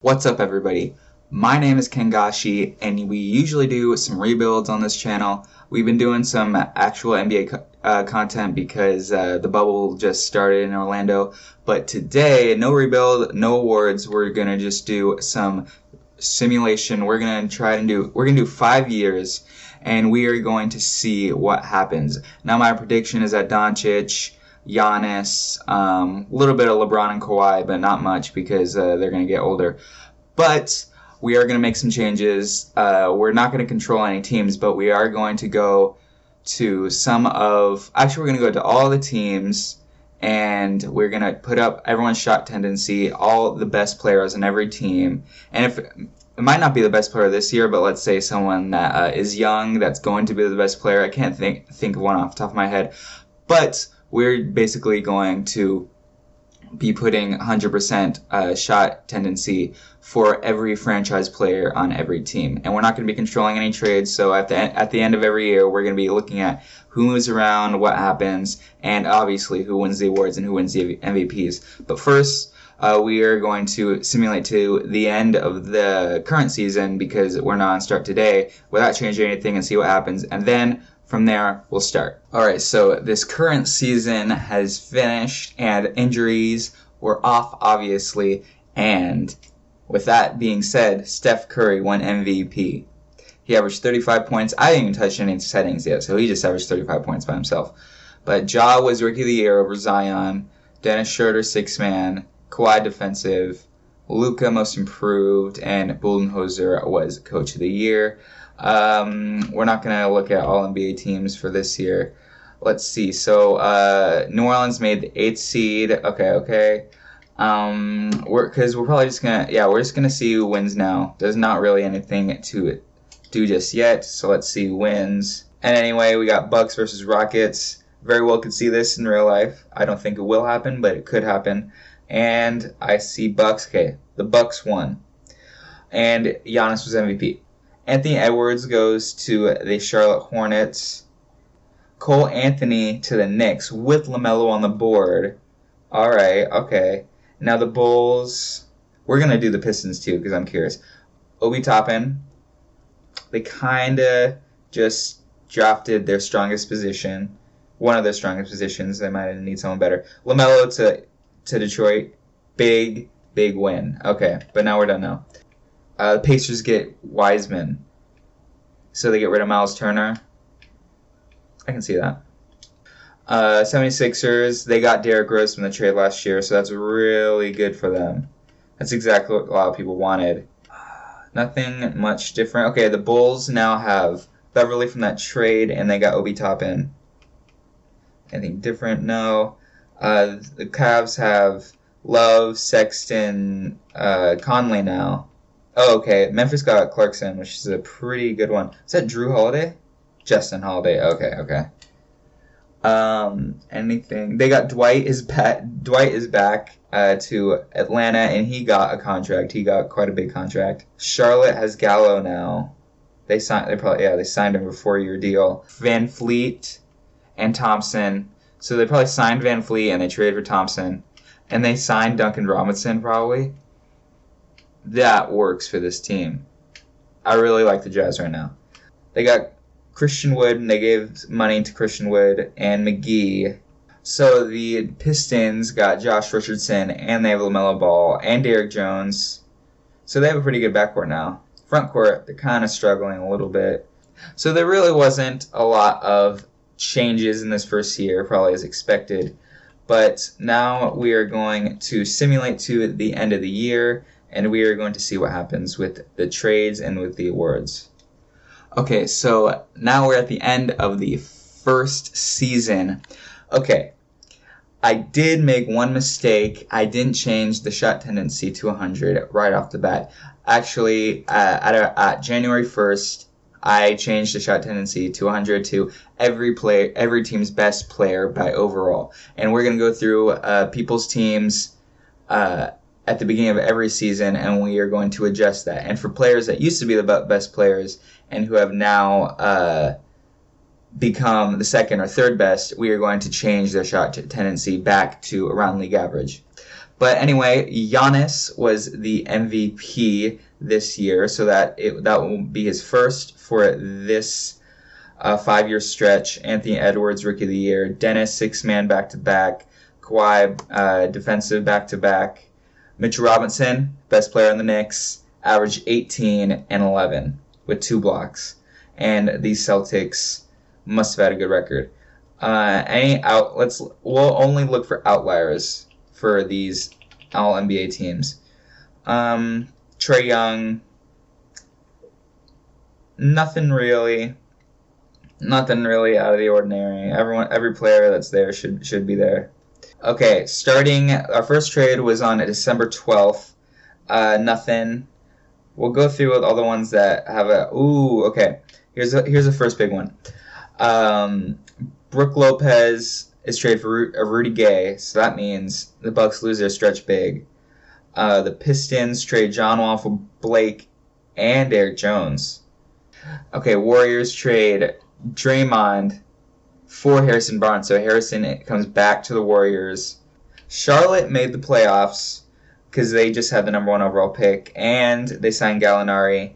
What's up, everybody? My name is Kengashi, and we usually do some rebuilds on this channel. We've been doing some actual NBA content because the bubble just started in Orlando. But today, no rebuild, no awards. We're gonna just do some simulation. We're gonna do 5 years, and we are going to see what happens. Now, my prediction is that Doncic, Giannis, a little bit of LeBron and Kawhi, but not much because they're going to get older. But we are going to make some changes. We're not going to control any teams, but we are going to go to we're going to go to all the teams, and we're going to put up everyone's shot tendency, all the best players in every team. And if it might not be the best player this year, but let's say someone that is young that's going to be the best player. I can't think of one off the top of my head. But we're basically going to be putting 100% shot tendency for every franchise player on every team. And we're not going to be controlling any trades, so at the end of every year, we're going to be looking at who moves around, what happens, and obviously who wins the awards and who wins the MVPs. But first, we are going to simulate to the end of the current season because we're not on start today without changing anything and see what happens. And then from there, we'll start. Alright, so this current season has finished and injuries were off, obviously. And with that being said, Steph Curry won MVP. He averaged 35 points. I didn't even touch any settings yet, so he just averaged 35 points by himself. But Ja was Rookie of the Year over Zion. Dennis Schroeder, 6-man. Kawhi, defensive. Luka, most improved. And Budenholzer was Coach of the Year. We're not going to look at all NBA teams for this year. Let's see. So, New Orleans made the 8th seed. Okay. We're probably just we're just going to see who wins now. There's not really anything to do just yet. So let's see who wins. And anyway, we got Bucks versus Rockets. Very well could see this in real life. I don't think it will happen, but it could happen. And I see Bucks. Okay, the Bucks won. And Giannis was MVP. Anthony Edwards goes to the Charlotte Hornets. Cole Anthony to the Knicks with LaMelo on the board. All right, okay. Now the Bulls. We're going to do the Pistons too because I'm curious. Obi Toppin. They kind of just drafted their strongest position. One of their strongest positions. They might need someone better. LaMelo to Detroit. Big win. Okay, but now we're done now. The Pacers get Wiseman. So they get rid of Miles Turner. I can see that. 76ers, they got Derrick Rose from the trade last year, so that's really good for them. That's exactly what a lot of people wanted. Nothing much different. Okay, the Bulls now have Beverly from that trade, and they got Obi Toppin. Anything different? No. The Cavs have Love, Sexton, Conley now. Oh, okay. Memphis got Clarkson, which is a pretty good one. Is that Drew Holiday? Justin Holiday. Okay. Anything? They got Dwight is back. Dwight is back to Atlanta, and he got a contract. He got quite a big contract. Charlotte has Gallo now. They signed him for a 4-year deal. Van Fleet and Thompson. So they probably signed Van Fleet and they traded for Thompson, and they signed Duncan Robinson probably. That works for this team. I really like the Jazz right now. They got Christian Wood, and they gave money to Christian Wood and McGee. So the Pistons got Josh Richardson, and they have LaMelo Ball and Derrick Jones. So they have a pretty good backcourt now. Front court, they're kind of struggling a little bit. So there really wasn't a lot of changes in this first year, probably as expected. But now we are going to simulate to the end of the year, and we are going to see what happens with the trades and with the awards. Okay, so now we're at the end of the first season. Okay, I did make one mistake. I didn't change the shot tendency to 100 right off the bat. Actually, at January 1st, I changed the shot tendency to 100 to every team's best player by overall. And we're going to go through people's teams at the beginning of every season, and we are going to adjust that. And for players that used to be the best players and who have now become the second or third best, we are going to change their shot tendency back to around league average. But anyway, Giannis was the MVP this year, so that will be his first for this 5-year stretch. Anthony Edwards, Rookie of the Year. Dennis, 6-man back-to-back. Kawhi, defensive back-to-back. Mitchell Robinson, best player on the Knicks, averaged 18 and 11 with 2 blocks. And these Celtics must have had a good record. We'll only look for outliers for these all NBA teams. Trae Young, nothing really out of the ordinary. Every player that's there should be there. Okay, starting our first trade was on December 12th. Nothing. We'll go through all the ones that have okay. Here's the first big one. Brook Lopez is traded for Rudy Gay, so that means the Bucks lose their stretch big. The Pistons trade John Wall for Blake and Derrick Jones. Okay, Warriors trade Draymond for Harrison Barnes, so Harrison comes back to the Warriors. Charlotte made the playoffs because they just had the number 1 overall pick, and they signed Gallinari.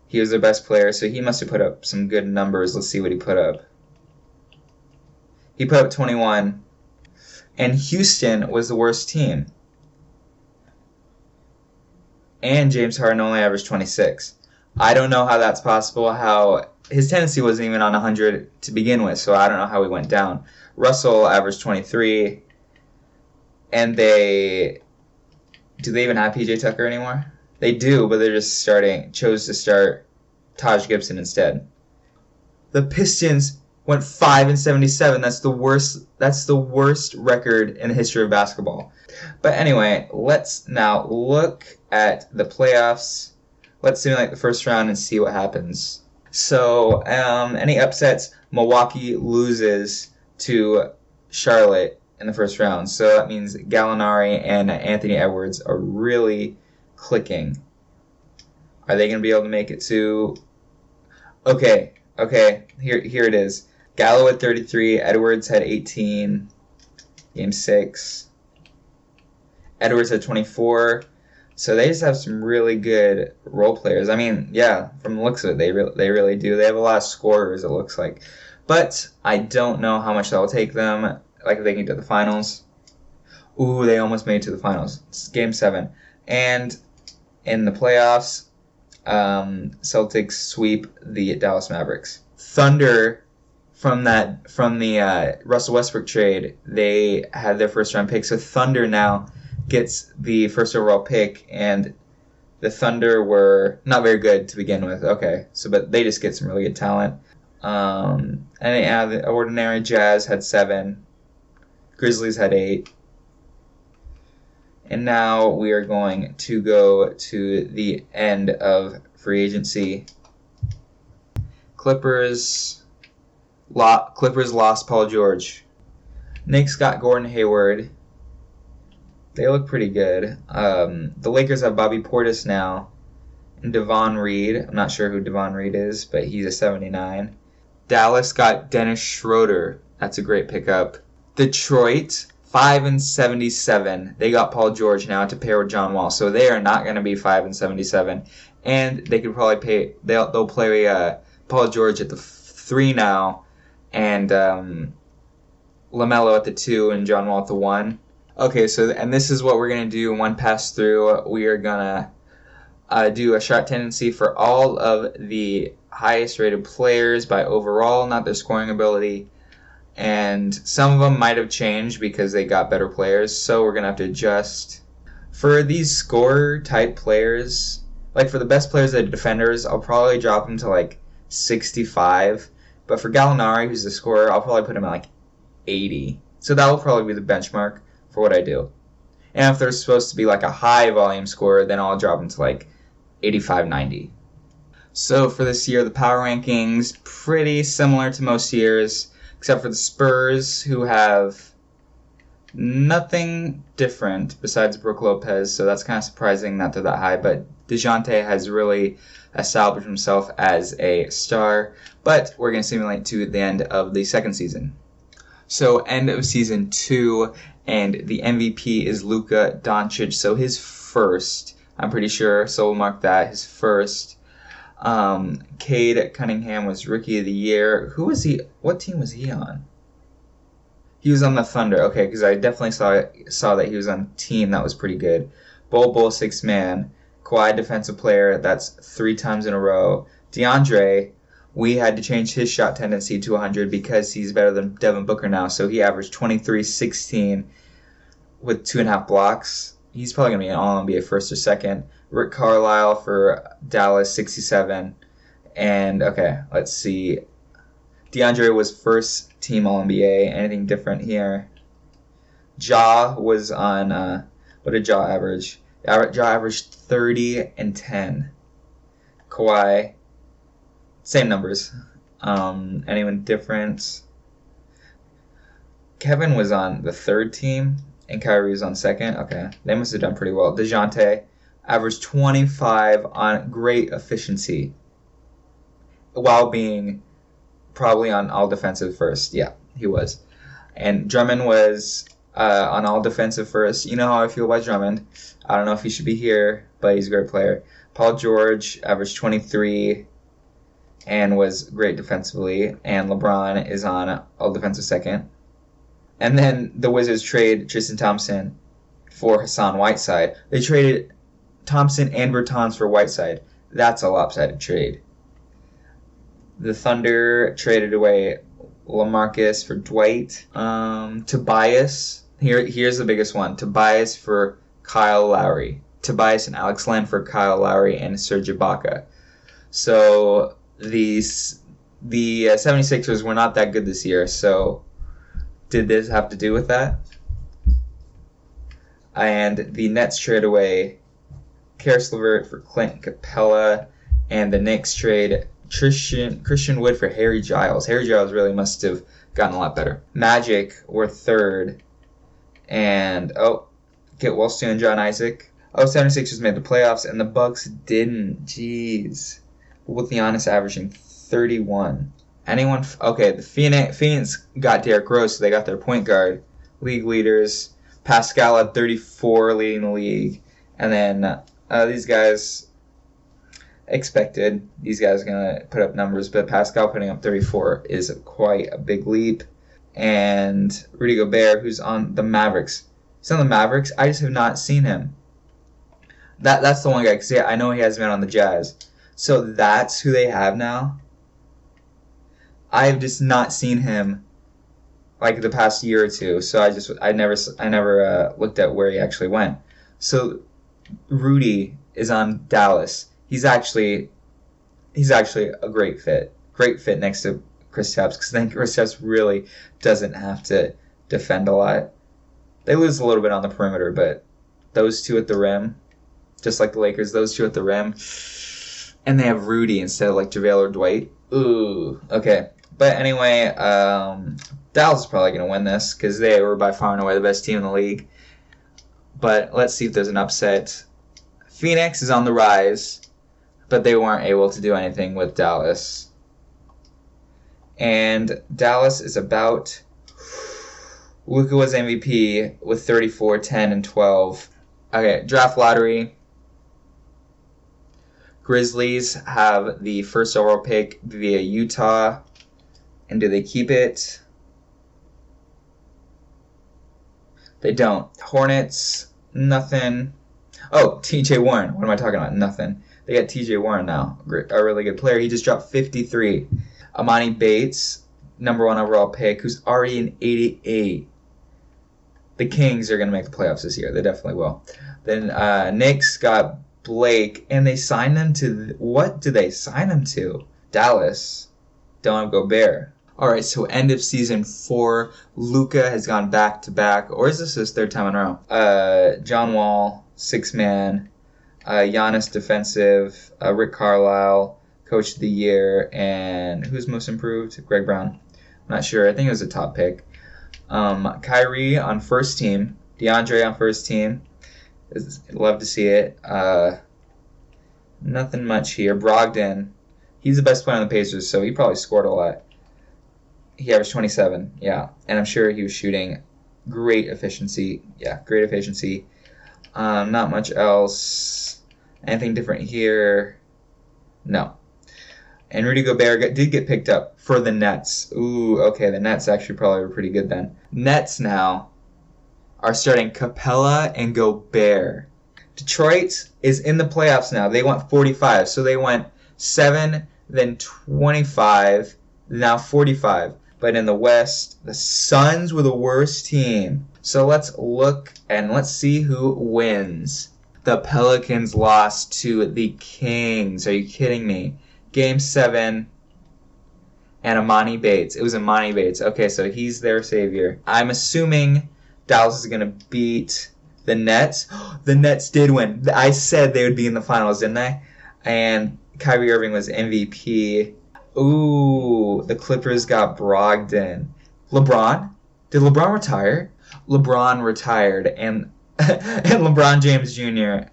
He was their best player, so he must have put up some good numbers. Let's see what he put up. He put up 21. And Houston was the worst team. And James Harden only averaged 26. I don't know how that's possible, how his tendency wasn't even on 100 to begin with, so I don't know how he went down. Russell averaged 23. And do they even have PJ Tucker anymore? They do, but they're just chose to start Taj Gibson instead. The Pistons went 5-77. That's the worst record in the history of basketball. But anyway, let's now look at the playoffs. Let's simulate the first round and see what happens. So, any upsets? Milwaukee loses to Charlotte in the first round. So that means Gallinari and Anthony Edwards are really clicking. Are they going to be able to make it to... Okay, here it is. Gallo had 33, Edwards had 18, Game 6. Edwards had 24. So they just have some really good role players. I mean, yeah, from the looks of it, they really do. They have a lot of scorers, it looks like. But I don't know how much that will take them, like if they can get to the finals. Ooh, they almost made it to the finals. It's Game 7. And in the playoffs, Celtics sweep the Dallas Mavericks. Thunder, from the Russell Westbrook trade, they had their first round pick. So Thunder now gets the first overall pick, and the Thunder were not very good to begin with. Okay, but they just get some really good talent. And the ordinary Jazz had 7, Grizzlies had 8. And now we are going to go to the end of free agency. Clippers lost Paul George. Knicks got Gordon Hayward. They look pretty good. The Lakers have Bobby Portis now. And Devon Reed. I'm not sure who Devon Reed is, but he's a 79. Dallas got Dennis Schroeder. That's a great pickup. Detroit, 5-77. They got Paul George now to pair with John Wall. So they are not going to be 5-77. And they could probably they'll play Paul George at the 3 now, and LaMelo at the 2 and John Wall at the 1. Okay, and this is what we're going to do in one pass through. We are going to do a shot tendency for all of the highest rated players by overall, not their scoring ability. And some of them might have changed because they got better players, so we're going to have to adjust. For these scorer type players, like for the best players that are defenders, I'll probably drop them to like 65. But for Gallinari, who's the scorer, I'll probably put him at like 80. So that will probably be the benchmark for what I do. And if they're supposed to be like a high volume scorer, then I'll drop them to like 85, 90. So for this year, the power rankings, pretty similar to most years, except for the Spurs, who have nothing different besides Brook Lopez, so that's kind of surprising that they're that high, but DeJounte has really established himself as a star, but we're going to simulate to the end of the second season. So end of season 2, And the MVP is Luka Doncic. So his first, I'm pretty sure, so we'll mark that, his first. Cade Cunningham was Rookie of the Year. Who was he? What team was he on? He was on the Thunder. Okay, because I definitely saw that he was on a team that was pretty good. Bol 6-man. Kawhi Defensive Player. That's 3 times in a row. DeAndre, we had to change his shot tendency to 100 because he's better than Devin Booker now. So he averaged 23-16 with 2.5 blocks. He's probably going to be an All-NBA first or second. Rick Carlisle for Dallas, 67. And, okay, let's see. DeAndre was first team All-NBA. Anything different here? Ja was on, what did Ja average? Ja averaged 30 and 10. Kawhi, same numbers. Anyone different? Kevin was on the third team, and Kyrie was on second. Okay, they must have done pretty well. DeJounte averaged 25 on great efficiency, while being probably on all defensive first. Yeah, he was. And Drummond was on all defensive first. You know how I feel about Drummond. I don't know if he should be here, but he's a great player. Paul George averaged 23 and was great defensively. And LeBron is on all defensive second. And then the Wizards trade Tristan Thompson for Hassan Whiteside. They traded Thompson and Bertans for Whiteside. That's a lopsided trade. The Thunder traded away LaMarcus for Dwight. Tobias. Here's the biggest one. Tobias for Kyle Lowry. Tobias and Alex Len for Kyle Lowry and Serge Ibaka. So the 76ers were not that good this year. So did this have to do with that? And the Nets trade away Karis LeVert for Clint Capella. And the Knicks trade Christian Wood for Harry Giles. Harry Giles really must have gotten a lot better. Magic were third. And, get Wallstone and John Isaac. 76ers made the playoffs, and the Bucks didn't. Jeez. With Giannis averaging 31. Anyone? Okay, the Phoenix got Derrick Rose, so they got their point guard. League leaders. Pascal had 34, leading the league. And then these guys expected. These guys are going to put up numbers, but Pascal putting up 34 is quite a big leap. And Rudy Gobert, who's on the Mavericks. He's on the Mavericks. I just have not seen him. That's the one guy, because I know he hasn't been on the Jazz. So that's who they have now. I've just not seen him like the past year or two. So I never looked at where he actually went. So Rudy is on Dallas. He's actually a great fit. Great fit next to Kristaps, because I think Kristaps really doesn't have to defend a lot. They lose a little bit on the perimeter, but those two at the rim, just like the Lakers, those two at the rim, and they have Rudy instead of like JaVale or Dwight. Ooh, okay. But anyway, Dallas is probably going to win this because they were by far and away the best team in the league. But let's see if there's an upset. Phoenix is on the rise, but they weren't able to do anything with Dallas. And Dallas is about... Luka was MVP with 34, 10, and 12. Okay, draft lottery. Grizzlies have the first overall pick via Utah. And do they keep it? They don't. Hornets, nothing. Oh, TJ Warren. What am I talking about? Nothing. They got TJ Warren now, a really good player. He just dropped 53. Amani Bates, number 1 overall pick, who's already an 88. The Kings are going to make the playoffs this year. They definitely will. Then Knicks got Blake, and they signed him to... What did they sign him to? Dallas. Don't have Gobert. All right, so end of season 4. Luka has gone back-to-back. Or is this his third time in a row? John Wall, 6-man. Giannis defensive. Rick Carlisle, coach of the year. And who's most improved? Greg Brown. I'm not sure. I think it was a top pick. Kyrie on first team. DeAndre on first team. Love to see it. Nothing much here. Brogdon. He's the best player on the Pacers, so he probably scored a lot. He averaged 27, yeah. And I'm sure he was shooting great efficiency. Yeah, great efficiency. Not much else. Anything different here? No. And Rudy Gobert did get picked up for the Nets. Ooh, okay, the Nets actually probably were pretty good then. Nets now are starting Capella and Gobert. Detroit is in the playoffs now. They went 45, so they went 7, then 25, now 45. But in the West, the Suns were the worst team. So let's look and let's see who wins. The Pelicans lost to the Kings. Are you kidding me? Game 7, and Imani Bates. It was Imani Bates. Okay, so he's their savior. I'm assuming Dallas is going to beat the Nets. The Nets did win. I said they would be in the finals, didn't I? And Kyrie Irving was MVP. Ooh, the Clippers got Brogdon. LeBron? Did LeBron retire? LeBron retired, and and LeBron James Jr.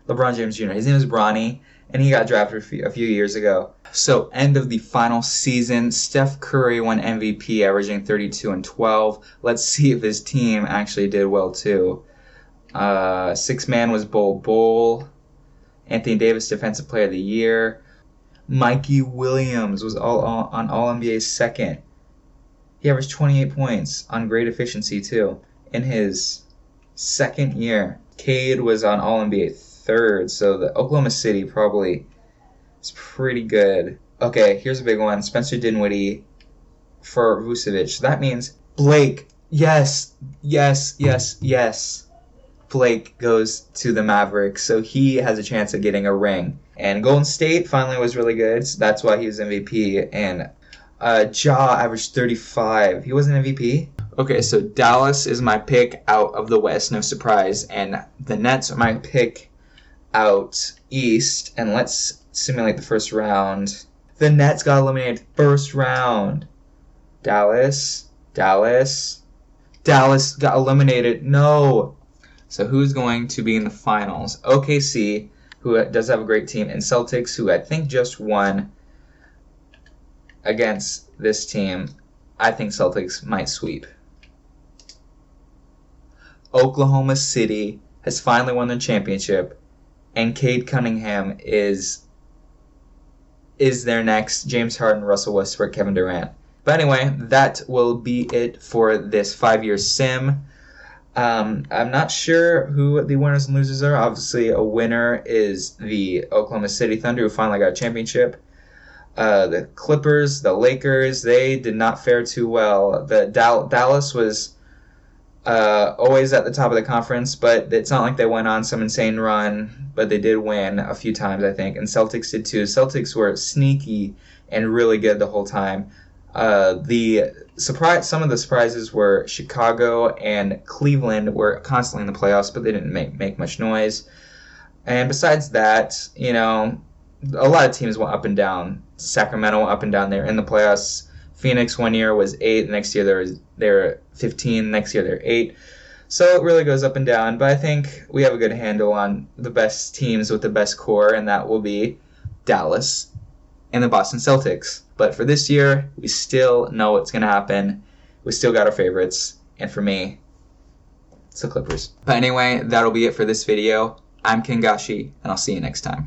LeBron James Jr. His name is Bronny, and he got drafted a few years ago. So, end of the final season, Steph Curry won MVP, averaging 32 and 12. Let's see if his team actually did well, too. Sixth man was Bol Bol. Anthony Davis, Defensive Player of the Year. Mikey Williams was on All-NBA's second. He averaged 28 points on great efficiency, too, in his second year. Cade was on All-NBA third, so the Oklahoma City probably is pretty good. Okay, here's a big one. Spencer Dinwiddie for Vucevic. That means Blake. Yes. Blake goes to the Mavericks, so he has a chance of getting a ring. And Golden State finally was really good, so that's why he was MVP. And Ja averaged 35. He wasn't MVP? Okay, so Dallas is my pick out of the West, no surprise. And the Nets are my pick out East. And let's simulate the first round. The Nets got eliminated first round. Dallas got eliminated. No. So who's going to be in the finals? OKC, who does have a great team, and Celtics, who I think just won against this team. I think Celtics might sweep. Oklahoma City has finally won the championship, and Cade Cunningham is their next James Harden, Russell Westbrook, Kevin Durant. But anyway, that will be it for this 5-year sim. I'm not sure who the winners and losers are. Obviously, a winner is the Oklahoma City Thunder, who finally got a championship. The Clippers, the Lakers, they did not fare too well. The Dallas was always at the top of the conference, but it's not like they went on some insane run, but they did win a few times, I think, and Celtics did too. Celtics were sneaky and really good the whole time. Some of the surprises were Chicago and Cleveland were constantly in the playoffs, but they didn't make much noise. And besides that, a lot of teams went up and down. Sacramento went up and down. They're in the playoffs. Phoenix one year was 8. The next year they're 15. Next year they're 8. So it really goes up and down. But I think we have a good handle on the best teams with the best core, and that will be Dallas and the Boston Celtics. But for this year, we still know what's going to happen. We still got our favorites. And for me, it's the Clippers. But anyway, that'll be it for this video. I'm Kengashi, and I'll see you next time.